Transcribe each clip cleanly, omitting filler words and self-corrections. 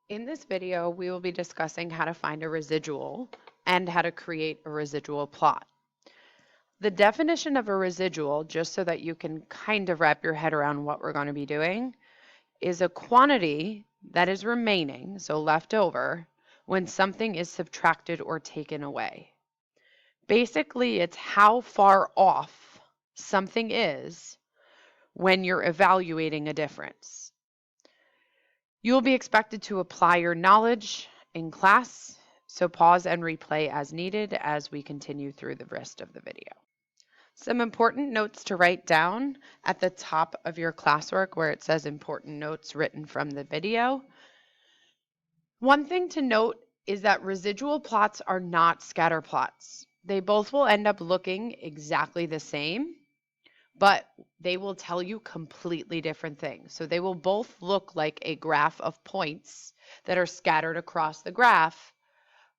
In this video, we will be discussing how to find a residual and how to create a residual plot. The definition of a residual, just so that you can kind of wrap your head around what we're going to be doing, is a quantity that is remaining, so left over, when something is subtracted or taken away. Basically, it's how far off something is when you're evaluating a difference. You will be expected to apply your knowledge in class, so pause and replay as needed as we continue through the rest of the video. Some important notes to write down at the top of your classwork where it says important notes written from the video. One thing to note is that residual plots are not scatter plots. They both will end up looking exactly the same, but they will tell you completely different things. So they will both look like a graph of points that are scattered across the graph,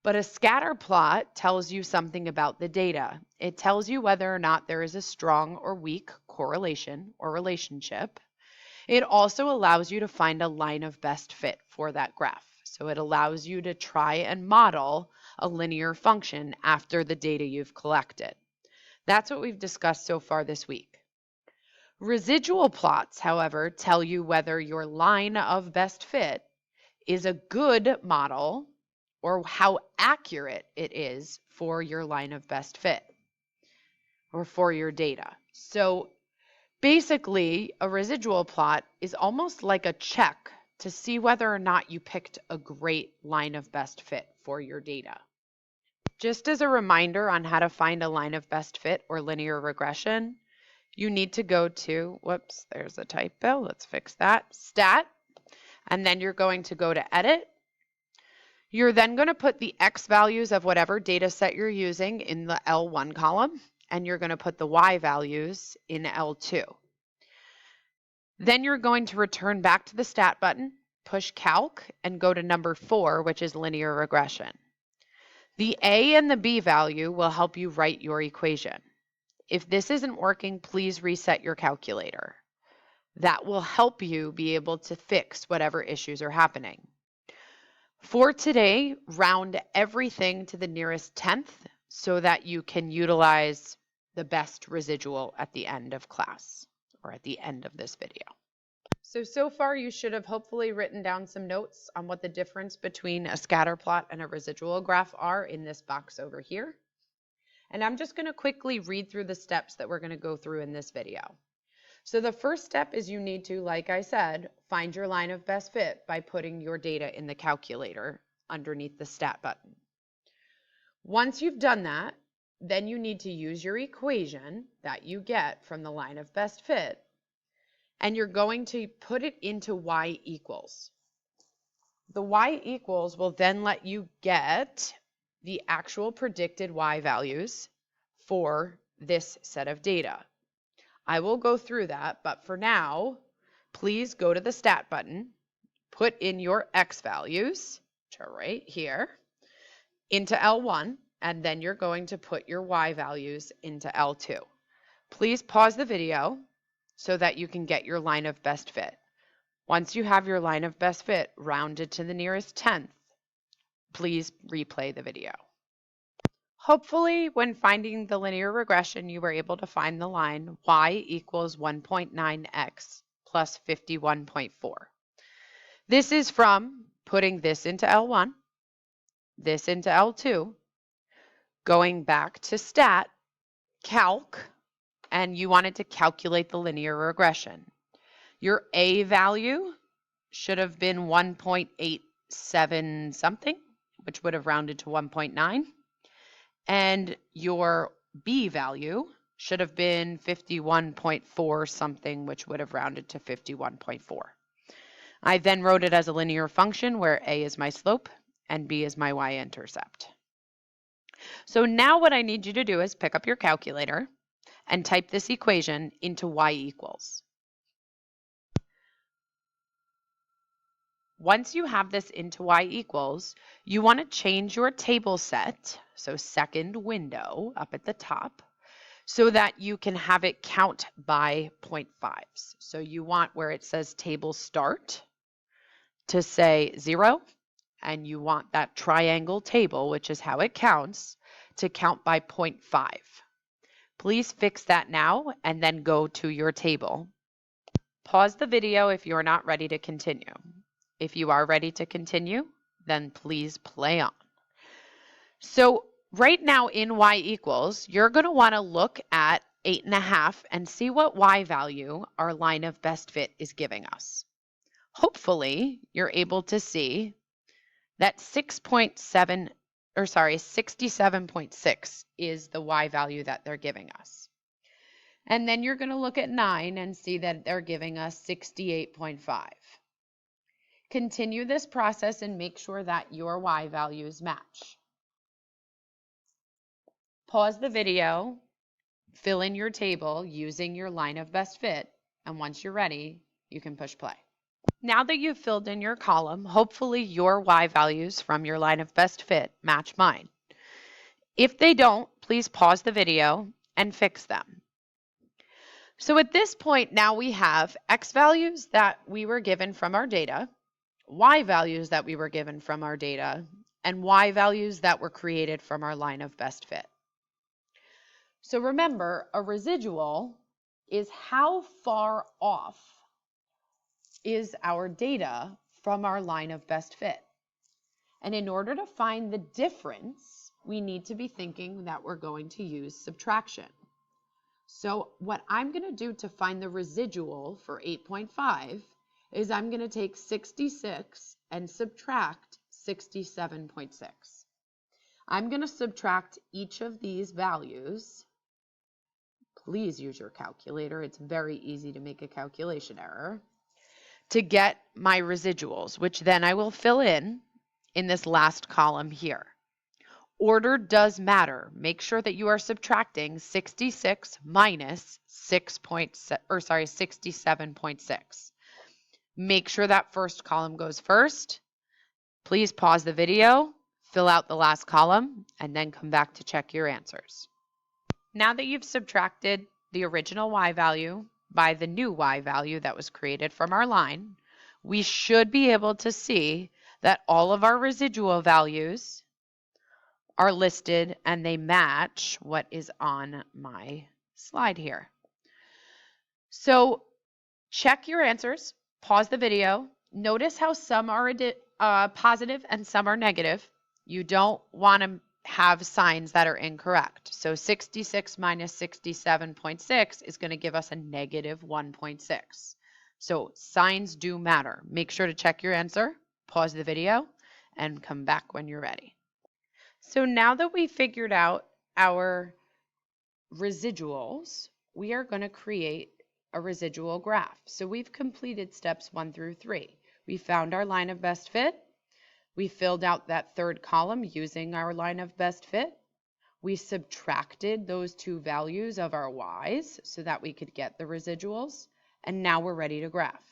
but a scatter plot tells you something about the data. It tells you whether or not there is a strong or weak correlation or relationship. It also allows you to find a line of best fit for that graph. So it allows you to try and model a linear function after the data you've collected. That's what we've discussed so far this week. Residual plots, however, tell you whether your line of best fit is a good model or how accurate it is for your line of best fit or for your data. So basically, a residual plot is almost like a check to see whether or not you picked a great line of best fit for your data. Just as a reminder on how to find a line of best fit or linear regression, you need to go to, whoops, there's a typo, let's fix that, stat, and then you're going to go to edit. You're then going to put the X values of whatever data set you're using in the L1 column, and you're going to put the Y values in L2. Then you're going to return back to the stat button, push calc, and go to number 4, which is linear regression. The A and the B value will help you write your equation. If this isn't working, please reset your calculator. That will help you be able to fix whatever issues are happening. For today, round everything to the nearest 10th so that you can utilize the best residual at the end of class or at the end of this video. So far you should have hopefully written down some notes on what the difference between a scatter plot and a residual graph are in this box over here. And I'm just going to quickly read through the steps that we're going to go through in this video. So the first step is you need to, like I said, find your line of best fit by putting your data in the calculator underneath the stat button. Once you've done that, then you need to use your equation that you get from the line of best fit, and you're going to put it into y equals. The y equals will then let you get the actual predicted y values for this set of data. I will go through that, but for now, please go to the stat button, put in your x values, which are right here, into L1, and then you're going to put your y values into L2. Please pause the video so that you can get your line of best fit. Once you have your line of best fit rounded to the nearest 10th, please replay the video. Hopefully, when finding the linear regression, you were able to find the line y equals 1.9x plus 51.4. This is from putting this into L1, this into L2, going back to stat, calc, and you wanted to calculate the linear regression. Your A value should have been 1.87 something, which would have rounded to 1.9. And your B value should have been 51.4 something, which would have rounded to 51.4. I then wrote it as a linear function where A is my slope and B is my y-intercept. So now what I need you to do is pick up your calculator and type this equation into y equals. Once you have this into y equals, you want to change your table set, so second window up at the top, so that you can have it count by 0.5s. So you want where it says table start to say 0, and you want that triangle table, which is how it counts, to count by 0.5. Please fix that now and then go to your table. Pause the video if you're not ready to continue. If you are ready to continue, then please play on. So right now in y equals, you're going to want to look at 8.5 and see what y value our line of best fit is giving us. Hopefully, you're able to see that 67.6 is the y value that they're giving us. And then you're going to look at 9 and see that they're giving us 68.5. Continue this process and make sure that your y values match. Pause the video, fill in your table using your line of best fit, and once you're ready, you can push play. Now that you've filled in your column, hopefully your y values from your line of best fit match mine. If they don't, please pause the video and fix them. So at this point, now we have x values that we were given from our data, y values that we were given from our data, and y values that were created from our line of best fit. So remember, a residual is how far off is our data from our line of best fit. And in order to find the difference, we need to be thinking that we're going to use subtraction. So what I'm going to do to find the residual for 8.5 is I'm going to take 66 and subtract 67.6. I'm going to subtract each of these values. Please use your calculator. It's very easy to make a calculation error to get my residuals, which then I will fill in this last column here. Order does matter. Make sure that you are subtracting 66 minus 67.6. Make sure that first column goes first. Please pause the video, fill out the last column, and then come back to check your answers. Now that you've subtracted the original y value by the new y value that was created from our line, we should be able to see that all of our residual values are listed and they match what is on my slide here. So check your answers, pause the video, notice how some are positive and some are negative. You don't want to have signs that are incorrect. So 66 minus 67.6 is going to give us a negative 1.6. So signs do matter. Make sure to check your answer, pause the video, and come back when you're ready. So now that we figured out our residuals, we are going to create a residual graph. So we've completed steps 1 through 3. We found our line of best fit. We filled out that third column using our line of best fit. We subtracted those two values of our y's so that we could get the residuals. And now we're ready to graph.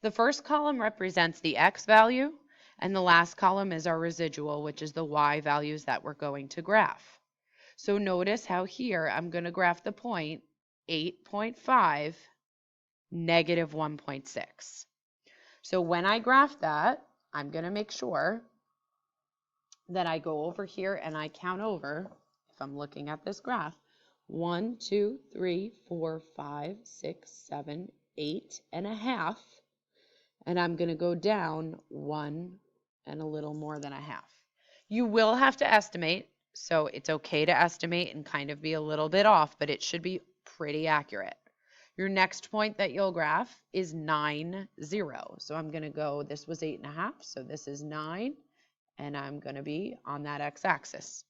The first column represents the x value, and the last column is our residual, which is the y values that we're going to graph. So notice how here I'm going to graph the point 8.5, negative 1.6. So when I graph that, I'm going to make sure that I go over here and I count over, if I'm looking at this graph, 1, 2, 3, 4, 5, 6, 7, 8.5. And I'm going to go down 1 and a little more than a half. You will have to estimate, so it's okay to estimate and kind of be a little bit off, but it should be pretty accurate. Your next point that you'll graph is 9, 0. So I'm going to go, this was 8.5, so this is 9, and I'm going to be on that x-axis.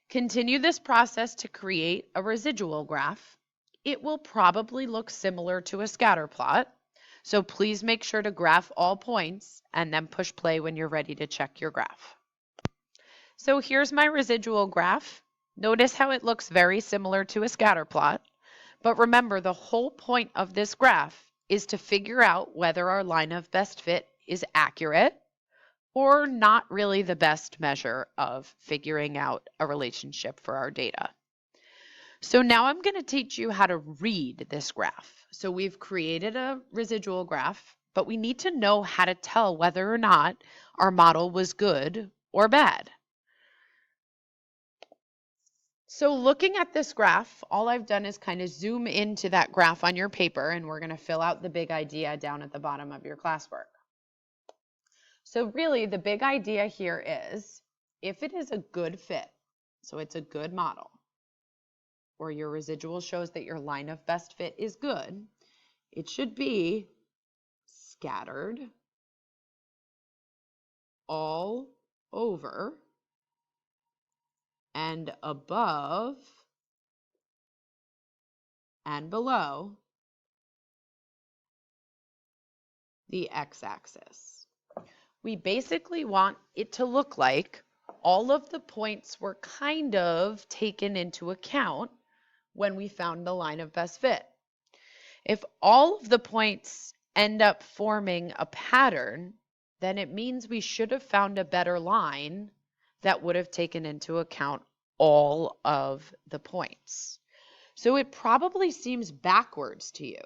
Continue this process to create a residual graph. It will probably look similar to a scatter plot, so please make sure to graph all points and then push play when you're ready to check your graph. So here's my residual graph. Notice how it looks very similar to a scatter plot. But remember, the whole point of this graph is to figure out whether our line of best fit is accurate or not really the best measure of figuring out a relationship for our data. So now I'm going to teach you how to read this graph. So we've created a residual graph. but we need to know how to tell whether or not our model was good or bad. So looking at this graph, all I've done is kind of zoom into that graph on your paper, and we're going to fill out the big idea down at the bottom of your classwork. So really, the big idea here is, if it is a good fit, so it's a good model, or your residual shows that your line of best fit is good, it should be scattered all over and above and below the x-axis. We basically want it to look like all of the points were kind of taken into account when we found the line of best fit. If all of the points end up forming a pattern, then it means we should have found a better line that would have taken into account all of the points. So it probably seems backwards to you.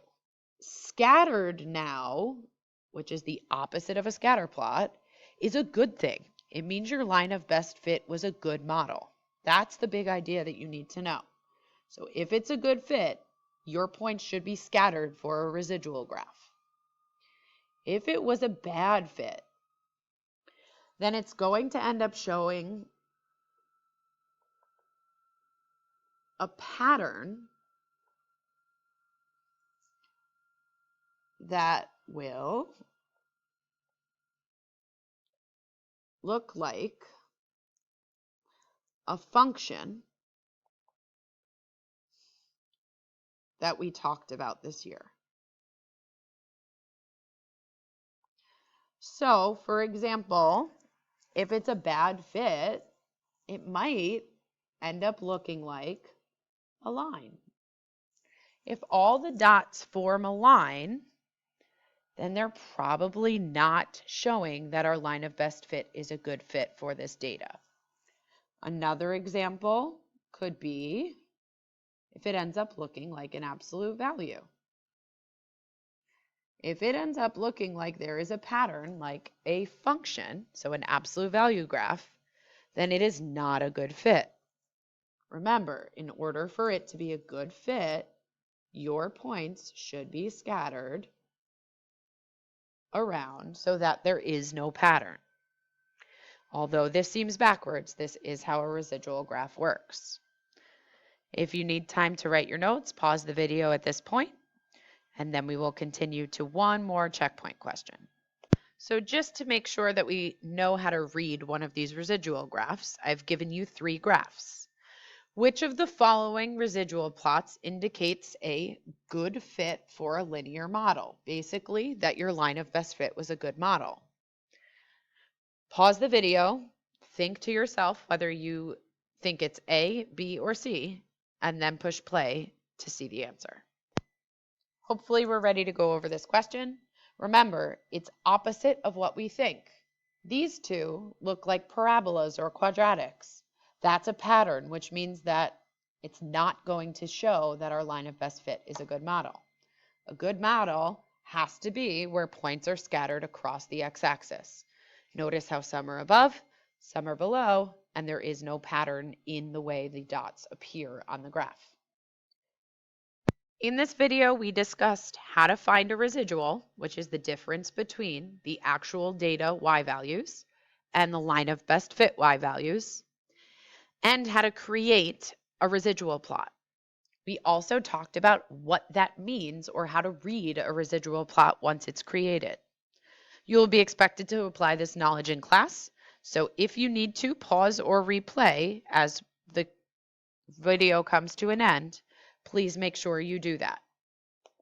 Scattered now, which is the opposite of a scatter plot, is a good thing. It means your line of best fit was a good model. That's the big idea that you need to know. So if it's a good fit, your points should be scattered for a residual graph. If it was a bad fit, then it's going to end up showing a pattern that will look like a function that we talked about this year. So, for example, if it's a bad fit, it might end up looking like a line. If all the dots form a line, then they're probably not showing that our line of best fit is a good fit for this data. Another example could be if it ends up looking like an absolute value. If it ends up looking like there is a pattern like a function, so an absolute value graph, then it is not a good fit. Remember, in order for it to be a good fit, your points should be scattered around so that there is no pattern. Although this seems backwards, this is how a residual graph works. If you need time to write your notes, pause the video at this point, and then we will continue to one more checkpoint question. So just to make sure that we know how to read one of these residual graphs, I've given you 3 graphs. Which of the following residual plots indicates a good fit for a linear model? Basically, that your line of best fit was a good model. Pause the video, think to yourself whether you think it's A, B, or C, and then push play to see the answer. Hopefully we're ready to go over this question. Remember, it's opposite of what we think. These two look like parabolas or quadratics. That's a pattern, which means that it's not going to show that our line of best fit is a good model. A good model has to be where points are scattered across the x-axis. Notice how some are above, some are below, and there is no pattern in the way the dots appear on the graph. In this video, we discussed how to find a residual, which is the difference between the actual data y values and the line of best fit y values, and how to create a residual plot. We also talked about what that means or how to read a residual plot once it's created. You will be expected to apply this knowledge in class, so if you need to pause or replay as the video comes to an end, please make sure you do that.